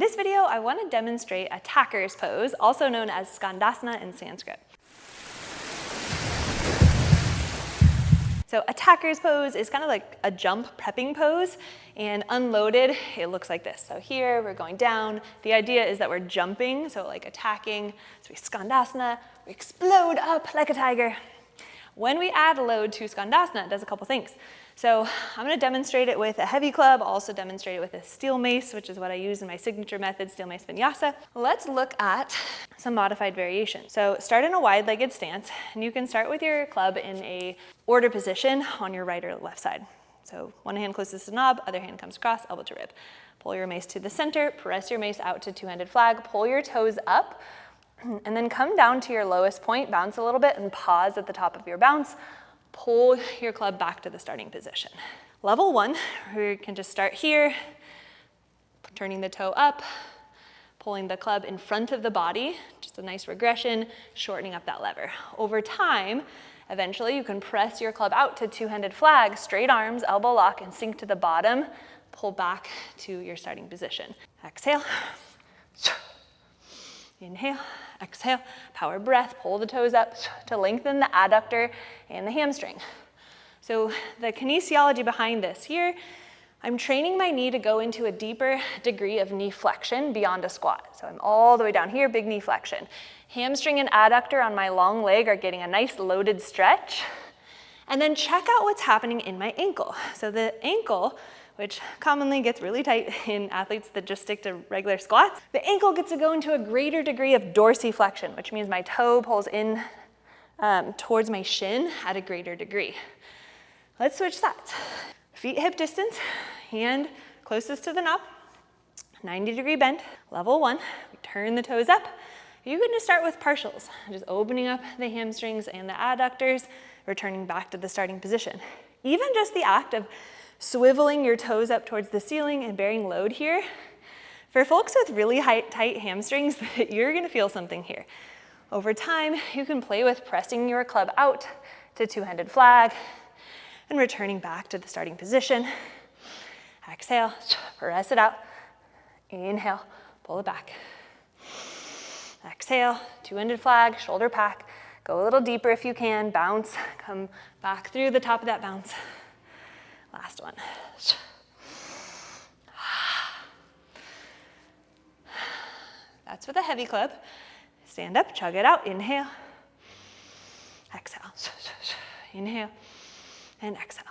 this video, I want to demonstrate attacker's pose, also known as Scandasana in Sanskrit. So attacker's pose is kind of like a jump prepping pose, and unloaded, it looks like this. So here, we're going down. The idea is that we're jumping, so like attacking. So we Scandasana, we explode up like a tiger. When we add load to Scandasana, it does a couple things. So I'm going to demonstrate it with a heavy club, also demonstrate it with a steel mace, which is what I use in my signature method, steel mace vinyasa. Let's look at some modified variations. So start in a wide-legged stance, and you can start with your club in a order position on your right or left side. So one hand closest to the knob, other hand comes across, elbow to rib. Pull your mace to the center, press your mace out to two-handed flag, pull your toes up, and then come down to your lowest point, bounce a little bit, and pause at the top of your bounce. Pull your club back to the starting position. Level 1, we can just start here, turning the toe up, pulling the club in front of the body, just a nice regression, shortening up that lever. Over time, eventually you can press your club out to two-handed flag, straight arms, elbow lock, and sink to the bottom, pull back to your starting position. Exhale. Inhale, exhale, power breath, pull the toes up to lengthen the adductor and the hamstring. So the kinesiology behind this here, I'm training my knee to go into a deeper degree of knee flexion beyond a squat. So I'm all the way down here, big knee flexion. Hamstring and adductor on my long leg are getting a nice loaded stretch. And then check out what's happening in my ankle. So the ankle, which commonly gets really tight in athletes that just stick to regular squats, the ankle gets to go into a greater degree of dorsiflexion, which means my toe pulls in towards my shin at a greater degree. Let's switch sides. Feet hip distance, hand closest to the knob, 90-degree bend. Level 1, we turn the toes up. You can just start with partials, just opening up the hamstrings and the adductors, returning back to the starting position. Even just the act of swiveling your toes up towards the ceiling and bearing load here. For folks with really tight hamstrings, you're gonna feel something here. Over time, you can play with pressing your club out to two-handed flag and returning back to the starting position. Exhale, press it out. Inhale, pull it back. Exhale, two-handed flag, shoulder pack. Go a little deeper if you can, bounce, come back through the top of that bounce. Last one. That's with a heavy club. Stand up, chug it out, inhale, exhale, inhale, and exhale.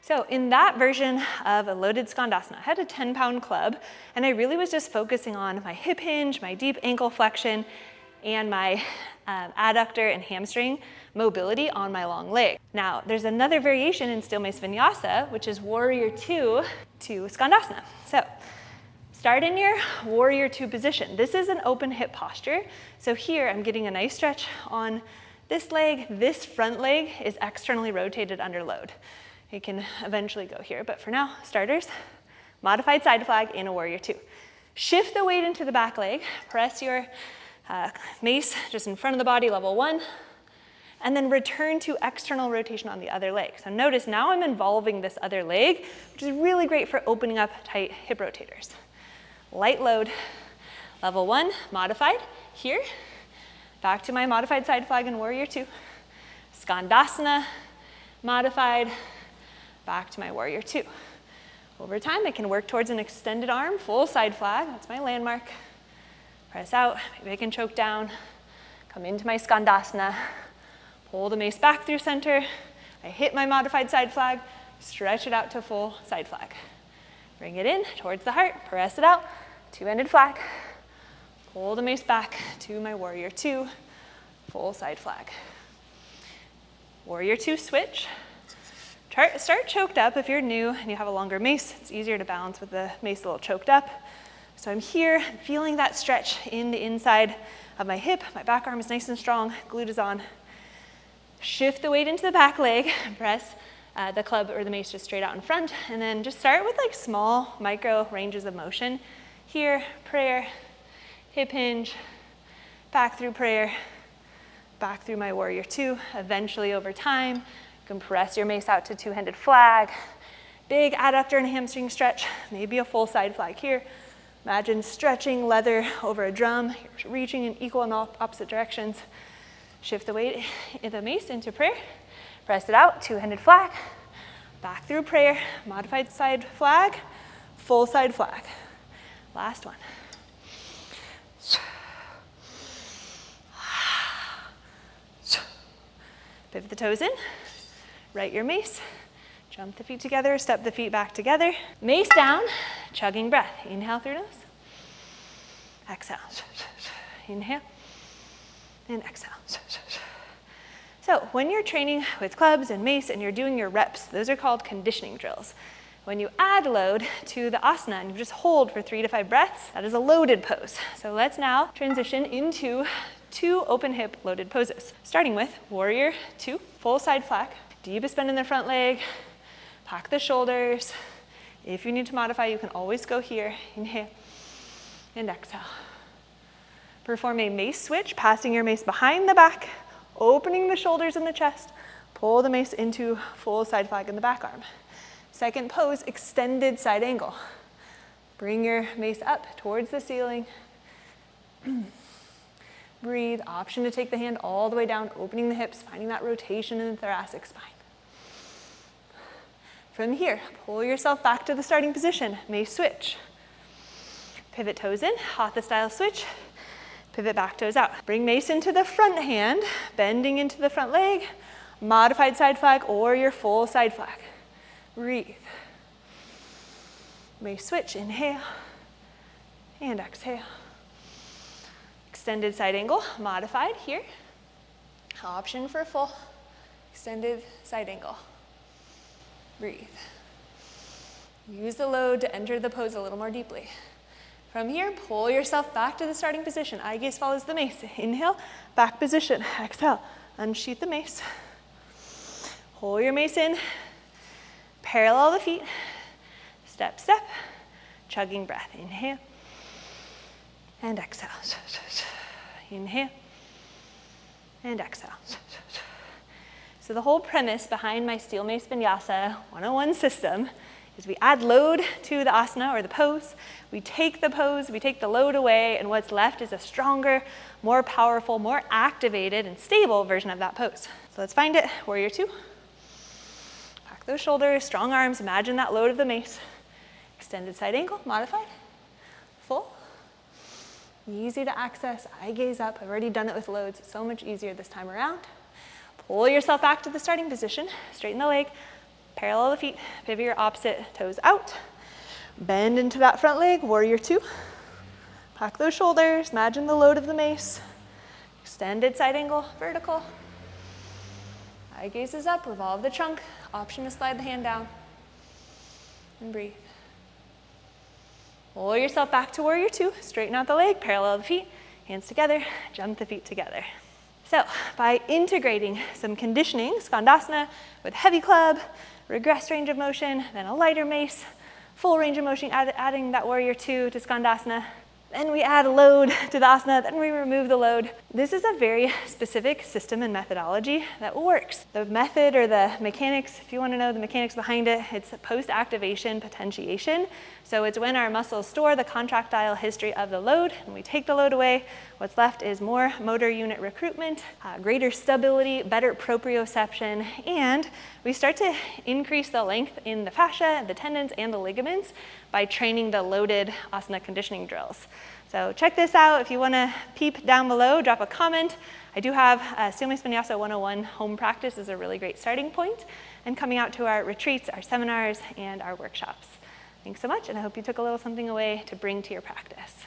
So in that version of a loaded Scandasana, I had a 10-pound club, and I really was just focusing on my hip hinge, my deep ankle flexion, and my adductor and hamstring mobility on my long leg. Now, there's another variation in steel mace vinyasa, which is warrior 2 to Scandasana. So start in your warrior 2 position. This is an open hip posture. So here I'm getting a nice stretch on this leg. This front leg is externally rotated under load. You can eventually go here, but for now, starters, modified side flag in a warrior 2. Shift the weight into the back leg, press your mace just in front of the body, level 1, and then return to external rotation on the other leg. So notice now I'm involving this other leg, which is really great for opening up tight hip rotators. Light load, level 1, modified, here, back to my modified side flag in warrior 2. Scandasana, modified, back to my warrior 2. Over time, I can work towards an extended arm, full side flag, that's my landmark. Press out, maybe I can choke down, come into my Scandasana, pull the mace back through center, I hit my modified side flag, stretch it out to full side flag. Bring it in towards the heart, press it out, two-handed flag, pull the mace back to my warrior 2, full side flag. Warrior 2 switch. Start choked up if you're new and you have a longer mace. It's easier to balance with the mace a little choked up. So I'm here, feeling that stretch in the inside of my hip. My back arm is nice and strong, glute is on. Shift the weight into the back leg, press the club or the mace just straight out in front, and then just start with like small micro ranges of motion. Here, prayer, hip hinge, back through prayer, back through my warrior 2. Eventually over time, you can press your mace out to two-handed flag, big adductor and hamstring stretch, maybe a full side flag here, Imagine stretching leather over a drum. You're reaching in equal and opposite directions. Shift the weight in the mace into prayer. Press it out, two-handed flag. Back through prayer, modified side flag, full side flag. Last one. Pivot the toes in, right your mace, jump the feet together, step the feet back together. Mace down, chugging breath. Inhale through nose, exhale. Inhale and exhale. So when you're training with clubs and mace and you're doing your reps, those are called conditioning drills. When you add load to the asana and you just hold for 3 to 5 breaths, that is a loaded pose. So let's now transition into 2 open hip loaded poses. Starting with warrior 2, full side flag, deepest bend in the front leg, pack the shoulders. If you need to modify, you can always go here. Inhale and exhale. Perform a mace switch, passing your mace behind the back, opening the shoulders and the chest, pull the mace into full side flag in the back arm. Second pose, extended side angle. Bring your mace up towards the ceiling. Breathe, option to take the hand all the way down, opening the hips, finding that rotation in the thoracic spine. From here, pull yourself back to the starting position, mace switch. Pivot toes in, hatha style switch. Pivot back toes out. Bring mace into the front hand, bending into the front leg, modified side flag or your full side flag. Breathe. Mace switch, inhale and exhale. Extended side angle, modified here. Option for full, extended side angle. Breathe. Use the load to enter the pose a little more deeply. From here, pull yourself back to the starting position. Eye gaze follows the mace. Inhale, back position. Exhale, unsheath the mace. Pull your mace in. Parallel the feet. Step, step. Chugging breath. Inhale and exhale. Inhale and exhale. So the whole premise behind my Steel Mace Vinyasa 101 system is we add load to the asana or the pose. We take the pose, we take the load away, and what's left is a stronger, more powerful, more activated and stable version of that pose. So let's find it. Warrior 2. Pack those shoulders, strong arms, imagine that load of the mace. Extended side angle, modified, full. Easy to access, eye gaze up. I've already done it with loads. It's so much easier this time around. Pull yourself back to the starting position, straighten the leg, parallel the feet, pivot your opposite toes out. Bend into that front leg, warrior 2. Pack those shoulders, imagine the load of the mace. Extended side angle, vertical. Eye gaze is up, revolve the trunk. Option to slide the hand down. And breathe. Pull yourself back to warrior 2, straighten out the leg, parallel the feet, hands together, jump the feet together. So by integrating some conditioning, Scandasana with heavy club, regressed range of motion, then a lighter mace, full range of motion, adding that warrior 2 to Scandasana, then we add a load to the asana, then we remove the load. This is a very specific system and methodology that works. The method or the mechanics, if you want to know the mechanics behind it, it's post-activation potentiation. So it's when our muscles store the contractile history of the load and we take the load away. What's left is more motor unit recruitment, greater stability, better proprioception, and we start to increase the length in the fascia, the tendons, and the ligaments by training the loaded asana conditioning drills. So check this out. If you want to peep down below, drop a comment. I do have Steel Mace Vinyasa 101 home practice is a really great starting point, and coming out to our retreats, our seminars, and our workshops. Thanks so much, and I hope you took a little something away to bring to your practice.